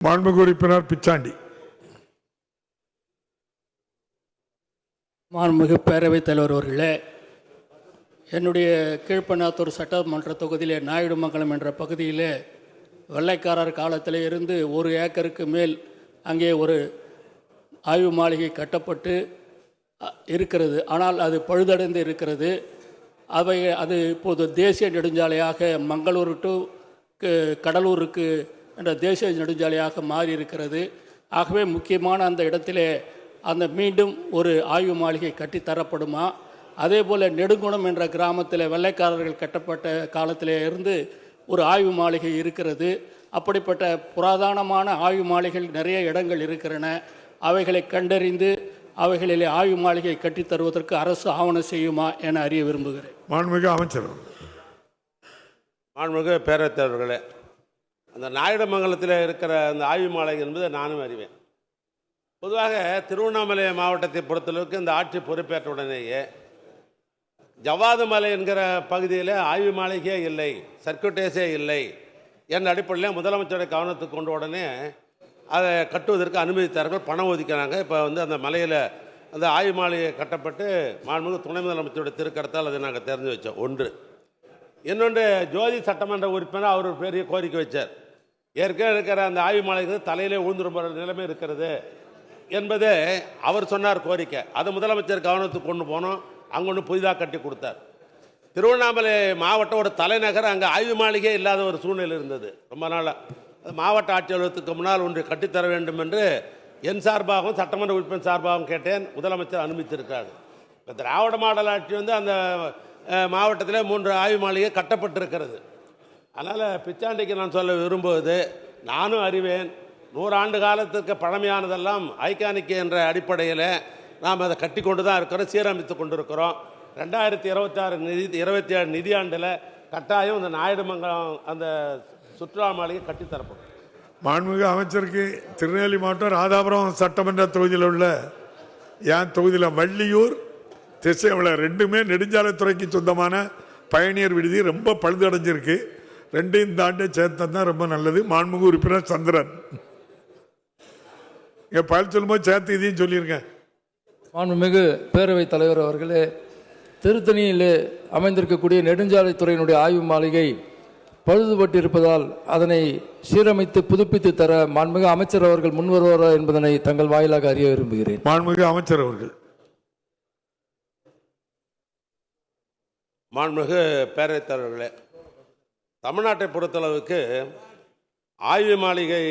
மாண்புமிகு உறுப்பினர் பிச்சாண்டி. மாண்புமிகு பேரவைத் தலைவர் அவர்களே, என்னுடைய கீழ்ப்பண்ணாத்தூர் சட்டமன்ற தொகுதியிலே நாயுடுமங்கலம் என்ற பகுதியிலே வெள்ளைக்காரர் காலத்தில் இருந்து 1 ஏக்கருக்கு மேல் அங்கே ஒரு ஆய்வு மாளிகை கட்டப்பட்டு இருக்கிறது. ஆனால் அது பழுதடைந்து இருக்கிறது. அது இப்போது தேசிய நெடுஞ்சாலையாக மங்களூர் டு கடலூருக்கு என்ற தேசிய நெடுஞ்சாலையாக மாறி இருக்கிறது. ஆகவே முக்கியமான அந்த இடத்திலே மீண்டும் ஒரு ஆய்வு மாளிகை கட்டித்தரப்படுமா? அதே போல் நெடுங்குணம் என்ற கிராமத்தில் வெள்ளைக்காரர்கள் கட்டப்பட்ட காலத்திலே இருந்து ஒரு ஆய்வு மாளிகை இருக்கிறது. அப்படிப்பட்ட புராதனமான ஆய்வு மாளிகைகள் நிறைய இடங்கள் இருக்கிறன. அவைகளை கண்டறிந்து அவைகளிலே ஆய்வு மாளிகை கட்டித்தருவதற்கு அரசு ஆவணம் செய்யுமா என அறிய விரும்புகிறேன். மாண்புமிகு அமைச்சர். மாண்புமிகு பேரவைத் தலைவர்களே, அந்த நாயுடுமங்கலத்தில் இருக்கிற அந்த ஆய்வு மாளிகை என்பதை நானும் அறிவேன். பொதுவாக திருவண்ணாமலை மாவட்டத்தை பொறுத்தளவுக்கு இந்த ஆட்சி பொறுப்பேற்ற உடனேயே ஜவ்வாது மலை என்கிற பகுதியில் ஆய்வு மாளிகையே இல்லை, சர்க்கியூட்டேஸே இல்லை என்ற அடிப்படையில் முதலமைச்சருடைய கவனத்துக்கு கொண்ட உடனே அதை கட்டுவதற்கு அனுமதித்தார்கள், பணம் ஒதுக்கினாங்க. இப்போ அந்த மலையில் அந்த ஆய்வு மாளிகை கட்டப்பட்டு மாண்புமிகு துணை முதலமைச்சருடைய திருக்கரத்தால் அதை நாங்கள் தெரிஞ்சு வச்சோம். ஒன்று. இன்னொன்று, ஜோதி சட்டமன்ற உறுப்பினர் அவர் ஒரு பெரிய கோரிக்கை வச்சார். ஏற்கனவே இருக்கிற அந்த ஆய்வு மாளிகை தலையிலே உழுந்துரும்புற நிலைமை இருக்கிறது என்பதே அவர் சொன்னார் கோரிக்கை. அதை முதலமைச்சர் கவனத்துக்கு கொண்டு போனோம். அங்கே ஒன்று புதிதாக கட்டி கொடுத்தார். திருவண்ணாமலை மாவட்டம் ஒரு தலைநகர், அங்கே ஆய்வு மாளிகை இல்லாத ஒரு சூழ்நிலை இருந்தது ரொம்ப நாளாக. மாவட்ட ஆட்சியாளருக்கு முன்னால் ஒன்று கட்டித்தர வேண்டும் என்று என் சார்பாகவும் சட்டமன்ற உறுப்பினர் சார்பாகவும் கேட்டேன். முதலமைச்சர் அனுமதித்திருக்காரு. இப்போ திராவிட மாடல் ஆட்சி அந்த மாவட்டத்தில் 3 ஆய்வு மாளிகை கட்டப்பட்டிருக்கிறது. அதனால் பிச்சாண்டிக்கு நான் சொல்ல விரும்புவது, நானும் அறிவேன், 100 ஆண்டு காலத்திற்கு பழமையானதெல்லாம் ஐகானிக் என்ற அடிப்படையில் நாம் அதை கட்டி கொண்டு தான் இருக்கிறோம், சீரமைத்து கொண்டு இருக்கிறோம். 2026-27 நிதியாண்டில் கட்டாயம் இந்த நாயுடுமங்கலம் அந்த சுற்றுலா மாளிகை கட்டித்தரப்படும். மாண்புமிகு அமைச்சருக்கு திருநெல்வேலி மாவட்டம் ராதாபுரம் சட்டமன்ற தொகுதியில் உள்ள என் தொகுதியில் வள்ளியூர் திசைவள 2மே நெடுஞ்சாலைத்துறைக்கு சொந்தமான பயணியர் விடுதி ரொம்ப பழுதடைஞ்சிருக்கு. 2ஐயும் தாண்டி சேர்த்தா ரொம்ப நல்லது. மாண்புமிகு உறுப்பினர் சந்திரன் இங்கே பதில் சொல்லும்போது சேர்த்து இதையும் சொல்லியிருக்கேன். மாண்புமிகு பேரவைத் தலைவர் அவர்களே, திருத்தணியிலே அமைந்திருக்கக்கூடிய நெடுஞ்சாலைத்துறையினுடைய ஆய்வு மாளிகை பழுதுபட்டிருப்பதால் அதனை சீரமைத்து புதுப்பித்து தர மாண்புமிகு அமைச்சர் அவர்கள் முன்வருவாரா என்பதனை தங்கள் வாயிலாக அறிய விரும்புகிறேன். மாண்புமிகு அமைச்சர் அவர்கள். மாண்புமிகு பேரவைத் தலைவர்களே, தமிழ்நாட்டை பொறுத்தளவுக்கு ஆய்வு மாளிகை